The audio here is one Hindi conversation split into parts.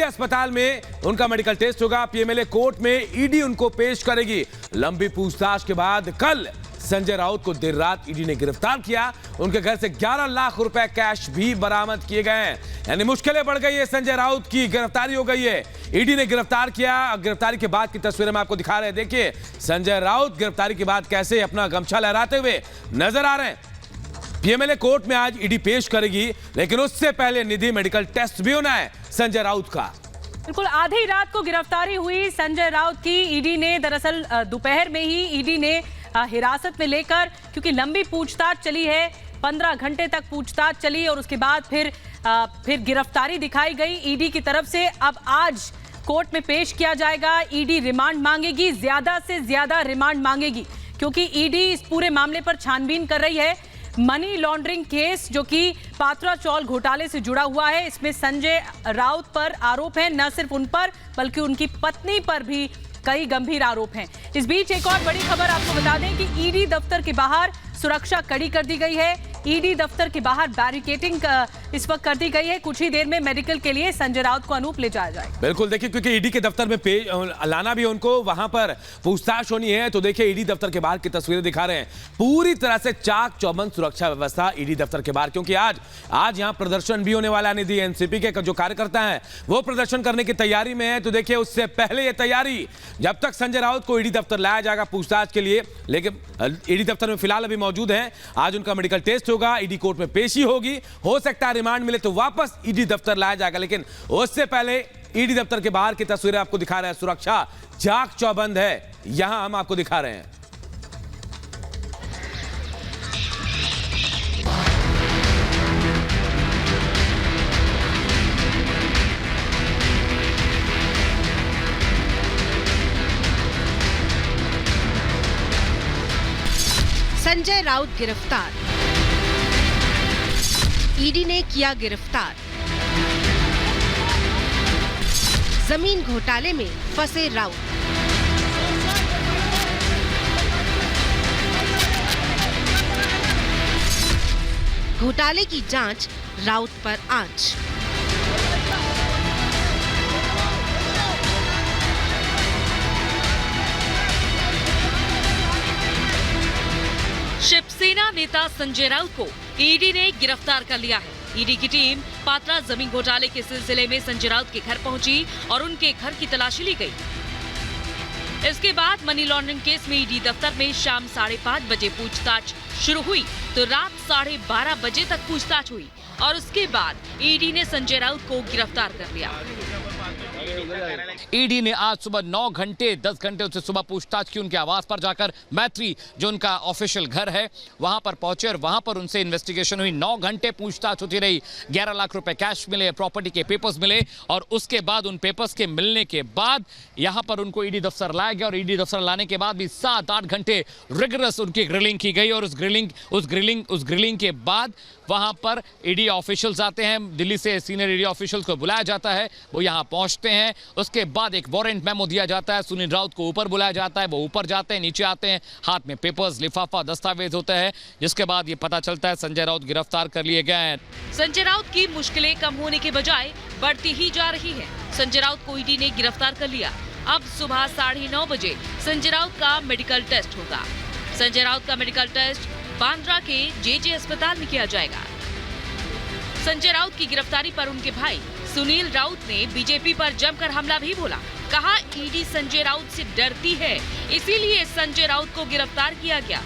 अस्पताल में उनका मेडिकल टेस्ट होगा। पीएमएलए कोर्ट में ईडी उनको पेश करेगी। लंबी पूछताछ के बाद कल संजय राउत को देर रात ईडी ने गिरफ्तार किया। उनके घर से 11 लाख रुपए कैश भी बरामद किए गए हैं। यानी मुश्किलें बढ़ गई है, संजय राउत की गिरफ्तारी हो गई है। ईडी ने गिरफ्तार किया। गिरफ्तारी के बाद की तस्वीरें मैं आपको दिखा रहे हैं। देखिए संजय राउत गिरफ्तारी के बाद कैसे अपना गमछा लहराते हुए नजर आ रहे हैं। पीएमएलए कोर्ट में आज ईडी पेश करेगी, लेकिन उससे पहले निधि मेडिकल टेस्ट भी होना है संजय राउत का। बिल्कुल, आधी रात को गिरफ्तारी हुई संजय राउत की। ईडी ने दरअसल दोपहर में ही ईडी ने हिरासत में लेकर, क्योंकि लंबी पूछताछ चली है, 15 घंटे तक पूछताछ चली और उसके बाद फिर गिरफ्तारी दिखाई गई ईडी की तरफ से। अब आज कोर्ट में पेश किया जाएगा। ईडी रिमांड मांगेगी, ज्यादा से ज्यादा रिमांड मांगेगी, क्योंकि ईडी इस पूरे मामले पर छानबीन कर रही है। मनी लॉन्ड्रिंग केस जो कि पात्रा चौल घोटाले से जुड़ा हुआ है, इसमें संजय राउत पर आरोप है। न सिर्फ उन पर बल्कि उनकी पत्नी पर भी कई गंभीर आरोप हैं। इस बीच एक और बड़ी खबर आपको बता दें कि ईडी दफ्तर के बाहर सुरक्षा कड़ी कर दी गई है। ईडी दफ्तर के बाहर बैरिकेडिंग इस वक्त कर दी गई है। कुछ ही देर में मेडिकल के लिए संजय राउत को अनूप ले जाया जाएगा। बिल्कुल, देखिए क्योंकि ईडी के दफ्तर में लाना भी उनको, वहां पर पूछताछ होनी है। तो देखिए ईडी दफ्तर के बाहर की तस्वीरें दिखा रहे हैं। पूरी तरह से चाक चौबंद सुरक्षा व्यवस्था ईडी दफ्तर के बाहर, क्योंकि आज यहां प्रदर्शन भी होने वाला है। निधि एनसीपी के जो कार्यकर्ता हैं वो प्रदर्शन करने की तैयारी में है। तो देखिए उससे पहले ये तैयारी, जब तक संजय राउत को ईडी दफ्तर लाया जाएगा पूछताछ के लिए, लेकिन ईडी दफ्तर में फिलहाल अभी मौजूद है। आज उनका मेडिकल टेस्ट होगा, ईडी कोर्ट में पेशी होगी। हो सकता है रिमांड मिले तो वापस ईडी दफ्तर लाया जाएगा, लेकिन उससे पहले ईडी दफ्तर के बाहर की तस्वीरें आपको दिखा रहे हैं। सुरक्षा चाक चौबंद है, यहां हम आपको दिखा रहे हैं। संजय राउत गिरफ्तार, ईडी ने किया गिरफ्तार। जमीन घोटाले में फंसे राउत। घोटाले की जांच, राउत पर आंच। शिवसेना नेता संजय राउत को ईडी ने गिरफ्तार कर लिया है। ईडी की टीम पात्रा जमीन घोटाले के सिलसिले में संजय राउत के घर पहुंची और उनके घर की तलाशी ली गई। इसके बाद मनी लॉन्ड्रिंग केस में ईडी दफ्तर में शाम 5:30 बजे पूछताछ शुरू हुई तो रात 12:30 बजे तक पूछताछ हुई और उसके बाद ईडी ने संजय राउत को गिरफ्तार कर लिया। ईडी ने आज सुबह 9 घंटे 10 घंटे उससे सुबह पूछताछ की। उनके आवास पर जाकर मैत्री, जो उनका ऑफिशियल घर है, वहां पर पहुंचे और वहां पर उनसे इन्वेस्टिगेशन हुई। 9 घंटे पूछताछ होती रही। 11 लाख रुपए कैश मिले, प्रॉपर्टी के पेपर्स मिले और उसके बाद उन पेपर्स के मिलने के बाद यहां पर उनको ईडी दफ्तर लाया गया और ईडी दफ्तर लाने के बाद भी 7-8 घंटे रिगरस उनकी ग्रिलिंग की गई और उस ग्रिलिंग के बाद वहां पर ईडी ऑफिशियल्स आते हैं। दिल्ली से सीनियर ईडी ऑफिशियल्स को बुलाया जाता है, वो यहां पहुंचते हैं। उसके बाद एक वारंट मेमो दिया जाता है। सुनील राउत को ऊपर बुलाया जाता है, वो ऊपर जाते हैं, नीचे आते हैं, हाथ में पेपर्स, लिफाफा, दस्तावेज होता है, जिसके बाद ये पता चलता है संजय राउत गिरफ्तार कर लिए गए हैं। संजय राउत की मुश्किलें कम होने के बजाय बढ़ती ही जा रही है। संजय राउत को ईडी ने गिरफ्तार कर लिया। अब सुबह 9:30 बजे संजय राउत का मेडिकल टेस्ट होगा। संजय राउत का मेडिकल टेस्ट बांद्रा के जेजे अस्पताल में किया जाएगा। संजय राउत की गिरफ्तारी पर उनके भाई सुनील राउत ने बीजेपी पर जमकर हमला भी बोला। कहा ईडी संजय राउत से डरती है, इसीलिए संजय राउत को गिरफ्तार किया गया।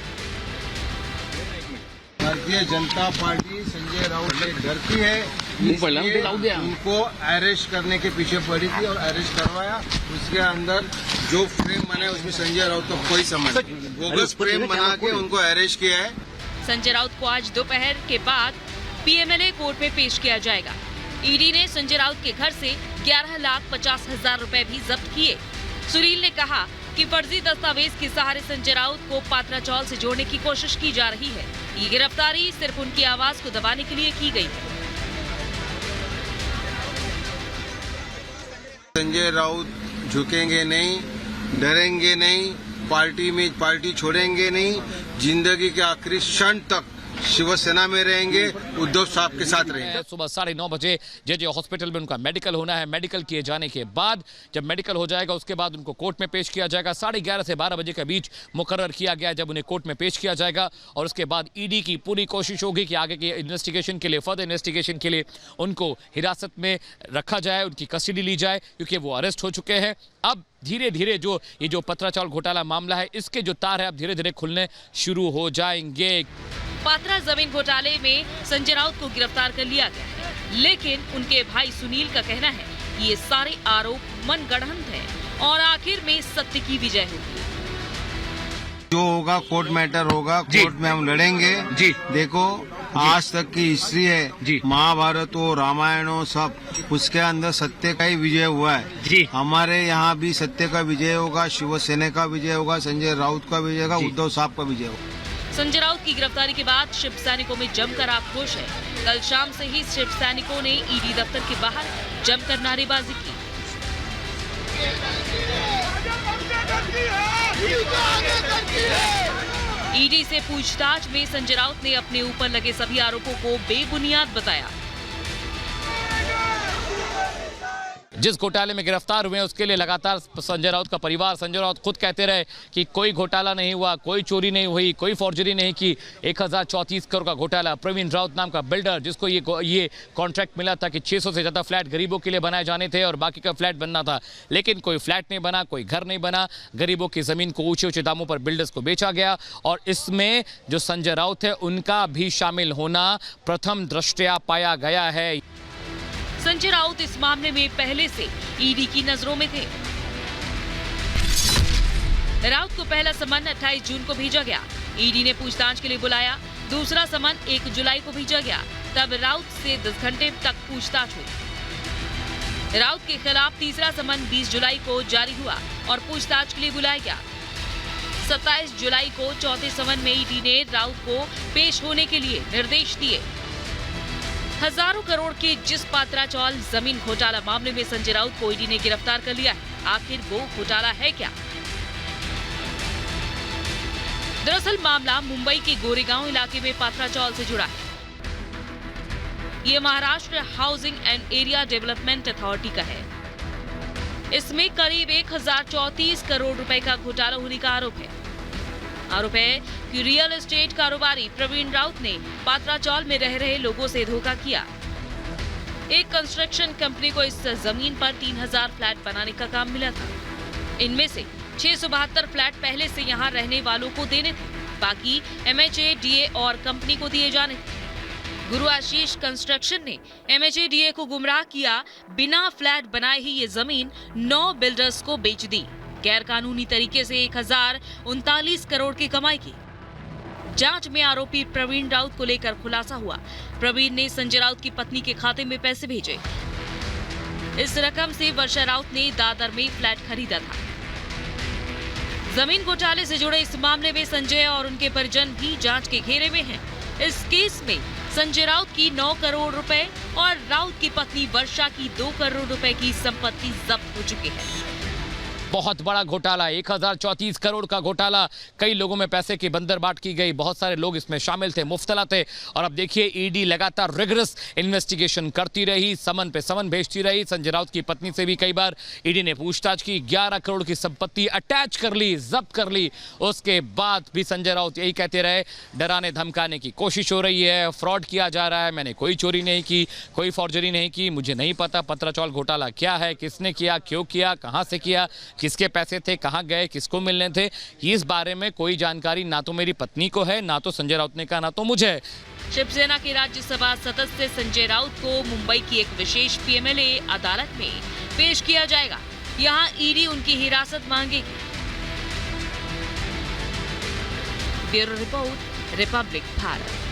भारतीय जनता पार्टी संजय राउत से डरती है, इसलिए उनको अरेस्ट करने के पीछे पड़ी थी और अरेस्ट करवाया। उसके अंदर जो फ्रेम बना है उसमें संजय राउत का कोई समझ नहीं, बोगस फ्रेम बना के उनको अरेस्ट किया है। संजय राउत को आज दोपहर के बाद पीएमएलए कोर्ट में पेश किया जाएगा। ईडी ने संजय राउत के घर से 11,50,000 रुपए भी जब्त किए। सुनील ने कहा कि फर्जी दस्तावेज के सहारे संजय राउत को पात्रा चौल से जोड़ने की कोशिश की जा रही है। ये गिरफ्तारी सिर्फ उनकी आवाज को दबाने के लिए की गई है। संजय राउत झुकेंगे नहीं, डरेंगे नहीं, पार्टी छोड़ेंगे नहीं, जिंदगी के आखिरी क्षण तक शिवसेना में रहेंगे, उद्धव साहब के साथ रहेंगे। सुबह 9:30 बजे जे हॉस्पिटल में उनका मेडिकल होना है। मेडिकल किए जाने के बाद जब मेडिकल हो जाएगा उसके बाद उनको कोर्ट में पेश किया जाएगा। 11:30 से 12 बजे के बीच मुकर्रर किया गया जब उन्हें कोर्ट में पेश किया जाएगा और उसके बाद ईडी की पूरी कोशिश होगी कि आगे की इन्वेस्टिगेशन के लिए, फर्दर इन्वेस्टिगेशन के लिए उनको हिरासत में रखा जाए, उनकी कस्टडी ली जाए, क्योंकि वो अरेस्ट हो चुके हैं। अब धीरे धीरे जो पत्रा चावल घोटाला मामला है, इसके जो तार है अब धीरे धीरे खुलने शुरू हो जाएंगे। पात्रा जमीन घोटाले में संजय राउत को गिरफ्तार कर लिया गया है, लेकिन उनके भाई सुनील का कहना है कि ये सारे आरोप मनगढ़ंत हैं और आखिर में सत्य की विजय होगी। जो होगा कोर्ट मैटर होगा, कोर्ट में हम लड़ेंगे। जी देखो आज तक की हिस्ट्री है, महाभारत हो, रामायण हो, सब उसके अंदर सत्य का ही विजय हुआ है। जी हमारे यहाँ भी सत्य का विजय होगा, शिवसेना का विजय होगा, संजय राउत का विजय होगा, उद्धव साहब का विजय होगा। संजय राउत की गिरफ्तारी के बाद शिव सैनिकों में जमकर आक्रोश है। कल शाम से ही शिव सैनिकों ने ईडी दफ्तर के बाहर जमकर नारेबाजी की। ईडी से पूछताछ में संजय राउत ने अपने ऊपर लगे सभी आरोपों को बेबुनियाद बताया। जिस घोटाले में गिरफ्तार हुए हैं उसके लिए लगातार संजय राउत का परिवार, संजय राउत खुद कहते रहे कि कोई घोटाला नहीं हुआ, कोई चोरी नहीं हुई, कोई फॉर्जरी नहीं की। 1034 करोड़ का घोटाला। प्रवीण राउत नाम का बिल्डर जिसको ये कॉन्ट्रैक्ट मिला था कि 600 से ज़्यादा फ्लैट गरीबों के लिए बनाए जाने थे और बाकी का फ्लैट बनना था, लेकिन कोई फ्लैट नहीं बना, कोई घर नहीं बना। गरीबों की ज़मीन को ऊँचे ऊँचे दामों पर बिल्डर्स को बेचा गया और इसमें जो संजय राउत है उनका भी शामिल होना प्रथम दृष्टया पाया गया है। संजय राउत इस मामले में पहले से ईडी की नजरों में थे। राउत को पहला समन 28 जून को भेजा गया। ईडी ने पूछताछ के लिए बुलाया। दूसरा समन 1 जुलाई को भेजा गया। तब राउत से 10 घंटे तक पूछताछ हुई। राउत के खिलाफ तीसरा समन 20 जुलाई को जारी हुआ और पूछताछ के लिए बुलाया गया। 27 जुलाई को चौथे समन में ईडी ने राउत को पेश होने के लिए निर्देश दिए। हजारों करोड़ के जिस पात्रा चावल जमीन घोटाला मामले में संजय राउत को ईडी ने गिरफ्तार कर लिया है, आखिर वो घोटाला है क्या? दरअसल मामला मुंबई के गोरेगांव इलाके में पात्रा चावल से जुड़ा है। ये Maharashtra housing and area development authority का है। इसमें करीब 1034 करोड़ रुपए का घोटाला होने का आरोप है। आरोप है कि रियल एस्टेट कारोबारी प्रवीण राउत ने पात्रा चावल में रह रहे लोगों से धोखा किया। एक कंस्ट्रक्शन कंपनी को इस जमीन पर 3000 फ्लैट बनाने का काम मिला था। इनमें से 672 फ्लैट पहले से यहां रहने वालों को देने थे, बाकी MHADA और कंपनी को दिए जाने थे। गुरु आशीष कंस्ट्रक्शन ने MHADA को गुमराह किया, बिना फ्लैट बनाए ही ये जमीन 9 बिल्डर्स को बेच दी। गैर कानूनी तरीके से 1039 करोड़ की कमाई की। जांच में आरोपी प्रवीण राउत को लेकर खुलासा हुआ। प्रवीण ने संजय राउत की पत्नी के खाते में पैसे भेजे। इस रकम से वर्षा राउत ने दादर में फ्लैट खरीदा था। जमीन घोटाले से जुड़े इस मामले में संजय और उनके परिजन भी जांच के घेरे में हैं। इस केस में संजय राउत की 9 करोड़ रुपए और राउत की पत्नी वर्षा की 2 करोड़ रुपए की संपत्ति जब्त हो चुकी है। बहुत बड़ा घोटाला, 1034 करोड़ का घोटाला। कई लोगों में पैसे की बंदरबाट की गई, बहुत सारे लोग इसमें शामिल थे, मुफ्तला थे। और अब देखिए ईडी लगातार रिगरस इन्वेस्टिगेशन करती रही, समन पे समन भेजती रही। संजय राउत की पत्नी से भी कई बार ईडी ने पूछताछ की। 11 करोड़ की संपत्ति अटैच कर ली, जब्त कर ली। उसके बाद भी संजय राउत यही कहते रहे, डराने धमकाने की कोशिश हो रही है, फ्रॉड किया जा रहा है, मैंने कोई चोरी नहीं की, कोई फॉर्जरी नहीं की, मुझे नहीं पता पत्रा चावल घोटाला क्या है, किसने किया, क्यों किया, कहां से किया, किसके पैसे थे, कहां गए, किसको मिलने थे, इस बारे में कोई जानकारी ना तो मेरी पत्नी को है, ना तो संजय राउत ने कहा, ना तो मुझे। शिवसेना के राज्यसभा सदस्य संजय राउत को मुंबई की एक विशेष PMLA अदालत में पेश किया जाएगा। यहां ईडी उनकी हिरासत मांगेगी। Bureau report, Republic Bharat.